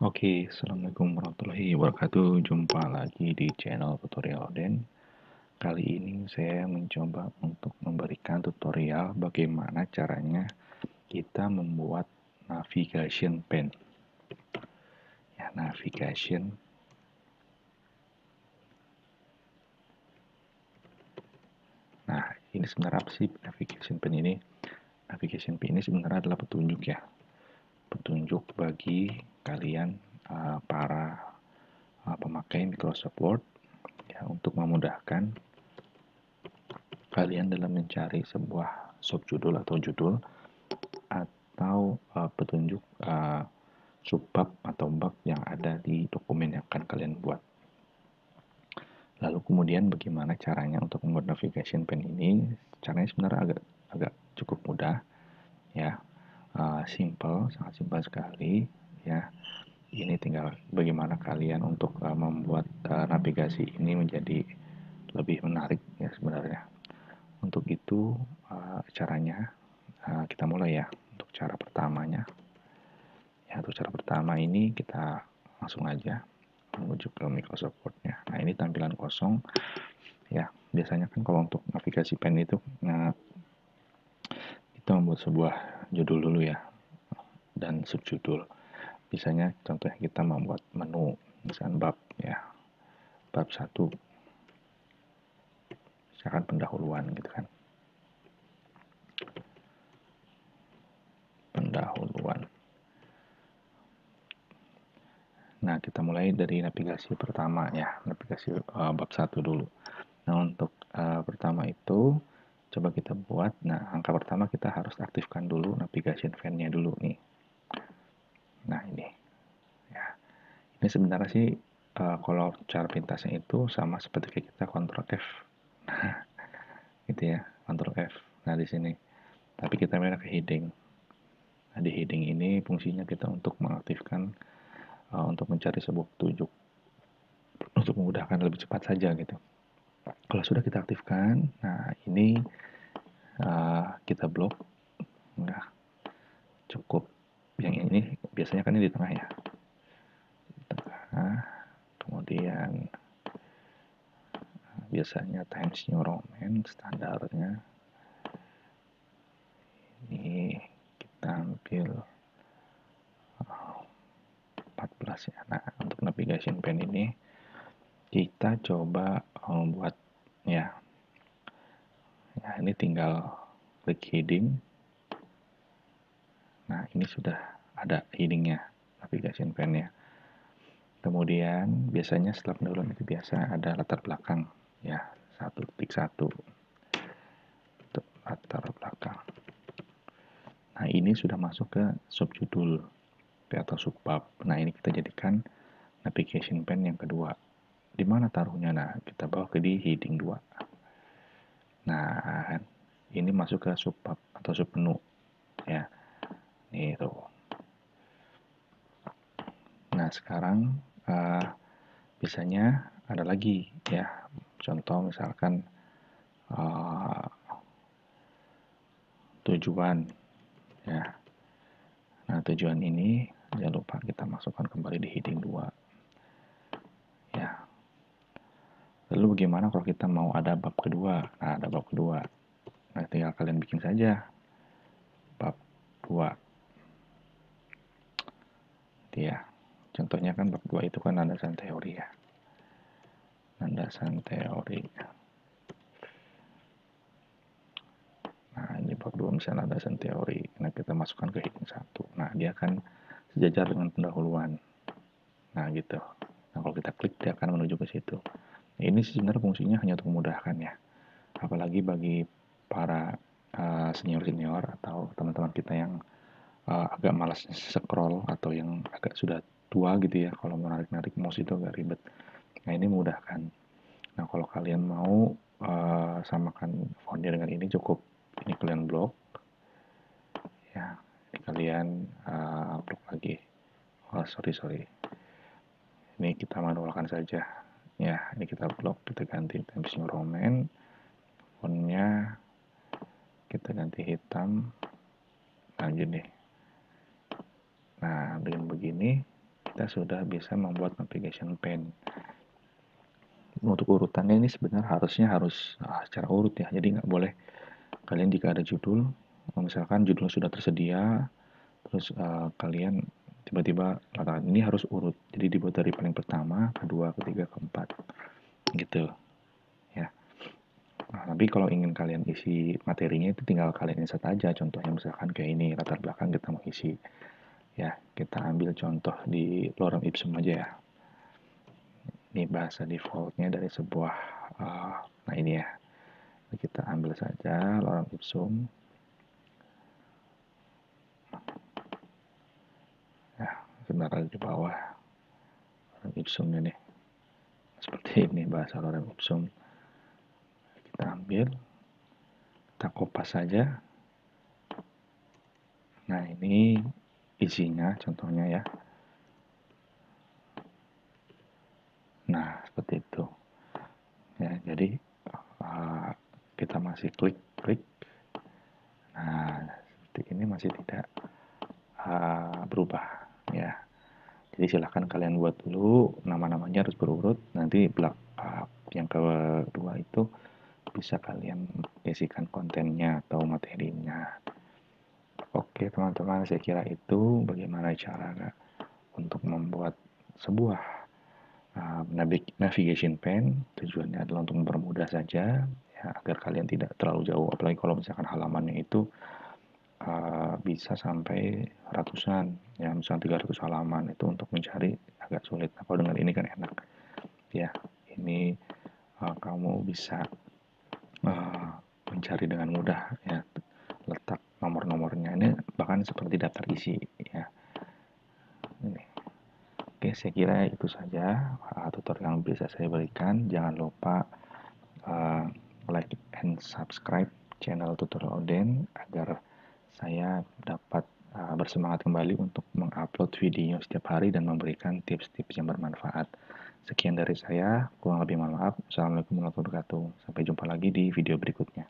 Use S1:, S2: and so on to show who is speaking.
S1: Oke, Assalamualaikum warahmatullahi wabarakatuh. Jumpa lagi di channel tutorial Den. Kali ini saya mencoba untuk memberikan tutorial bagaimana caranya kita membuat navigation pen. Ya, navigation. Nah, ini sebenarnya apa sih navigation pen ini? Navigation pen ini sebenarnya adalah petunjuk ya. Petunjuk bagi kalian para pemakai Microsoft Word ya, untuk memudahkan kalian dalam mencari sebuah subjudul atau judul atau petunjuk subbab atau bab yang ada di dokumen yang akan kalian buat. Lalu kemudian bagaimana caranya untuk membuat navigation pen ini? Caranya sebenarnya agak cukup mudah ya, simple, sangat simpel sekali ya. Ini tinggal bagaimana kalian untuk membuat navigasi ini menjadi lebih menarik ya sebenarnya. Untuk itu caranya kita mulai ya. Untuk cara pertamanya, ya untuk cara pertama ini kita langsung aja menuju ke Microsoft Word-nya. Nah ini tampilan kosong ya. Biasanya kan kalau untuk navigasi pen itu, kita membuat sebuah judul dulu ya dan subjudul. Misalnya contohnya kita membuat menu, misalnya bab ya, bab 1, misalkan pendahuluan gitu kan. Pendahuluan. Nah, kita mulai dari navigasi pertama ya, navigasi bab 1 dulu. Nah, untuk pertama itu coba kita buat. Nah, angka pertama kita harus aktifkan dulu navigation pen-nya dulu nih. Nah, ini ya. Ini sebenarnya sih kalau cara pintasnya itu sama seperti kita Ctrl F. Nah, gitu ya, Ctrl F. Nah, di sini. Tapi kita main ke heading. Nah, di heading ini fungsinya kita untuk mengaktifkan untuk mencari sebuah petunjuk untuk memudahkan lebih cepat saja gitu. Kalau sudah kita aktifkan, nah ini kita blok. Nah, cukup yang ini biasanya kan ini di tengah ya. Di tengah. Kemudian biasanya Times New Roman standarnya ini kita ambil 14 ya. Nah, untuk navigation pen ini kita coba buat ya. Ya, ini tinggal klik heading. Nah, ini sudah ada headingnya, navigation pen-nya. Kemudian biasanya setelah pendahuluan itu biasa ada latar belakang ya, 1.1 untuk latar belakang. Nah, ini sudah masuk ke subjudul atau subbab. Nah, ini kita jadikan navigation pen yang kedua. Di mana taruhnya? Nah, kita bawa ke di heading 2. Nah, ini masuk ke subbab atau submenu ya. Nih tuh. Nah, sekarang biasanya ada lagi ya. Contoh misalkan tujuan ya. Nah, tujuan ini jangan lupa kita masukkan kembali di heading 2 ya. Lalu bagaimana kalau kita mau ada bab kedua? Nah, ada bab kedua. Nah, tinggal kalian bikin saja bab 2 ya. Contohnya kan bab 2 itu kan landasan teori ya. Landasan teori. Nah, ini bab 2 misalnya landasan teori. Nah, kita masukkan ke heading 1. Nah, dia akan sejajar dengan pendahuluan. Nah, gitu. Nah, kalau kita klik, dia akan menuju ke situ. Nah, ini sebenarnya fungsinya hanya untuk memudahkan ya. Apalagi bagi para senior-senior atau teman-teman kita yang agak malas scroll atau yang agak sudah tua gitu ya. Kalau menarik-narik mouse itu agak ribet. Nah, ini memudahkan. Nah, kalau kalian mau samakan fontnya dengan ini cukup. Ini kalian blok. Ya, ini kalian blok lagi. Oh, sorry. Ini kita manualkan saja. Ya, ini kita blok, kita ganti Times New Roman. Fontnya kita ganti hitam. Nah, gini. Nah, dengan begini kita sudah bisa membuat navigation pane. Untuk urutannya ini sebenarnya harus secara urut ya, jadi nggak boleh kalian jika ada judul, misalkan judul sudah tersedia, terus kalian tiba-tiba katakan ini harus urut, jadi dibuat dari paling pertama, kedua, ketiga, keempat, gitu ya. Nah, tapi kalau ingin kalian isi materinya itu tinggal kalian insert aja, contohnya misalkan kayak ini latar belakang kita mau isi ya, kita ambil contoh di lorem ipsum aja ya. Ini bahasa defaultnya dari sebuah nah ini ya, kita ambil saja lorem ipsum ya, sebentar di bawah lorem ipsumnya nih, seperti ini bahasa lorem ipsum. Kita ambil, kita kopas saja. Nah ini isinya contohnya ya. Nah seperti itu ya, jadi kita masih klik. Nah seperti ini masih tidak berubah ya. Jadi silahkan kalian buat dulu, nama-namanya harus berurut, nanti yang kedua itu bisa kalian isikan kontennya atau materinya. Oke teman-teman, saya kira itu bagaimana cara untuk membuat sebuah navigation pane. Tujuannya adalah untuk mempermudah saja ya, agar kalian tidak terlalu jauh, apalagi kalau misalkan halamannya itu bisa sampai ratusan ya, misalnya 300 halaman, itu untuk mencari agak sulit. Nah, kalau dengan ini kan enak ya, ini kamu bisa mencari dengan mudah ya, letak nomor-nomornya ini bahkan seperti daftar isi ya. Ini. Oke, saya kira itu saja tutorial yang bisa saya berikan. Jangan lupa like and subscribe channel Tutorial Oden agar saya dapat bersemangat kembali untuk mengupload video setiap hari dan memberikan tips-tips yang bermanfaat. Sekian dari saya, kurang lebih mohon maaf. Assalamualaikum warahmatullahi wabarakatuh. Sampai jumpa lagi di video berikutnya.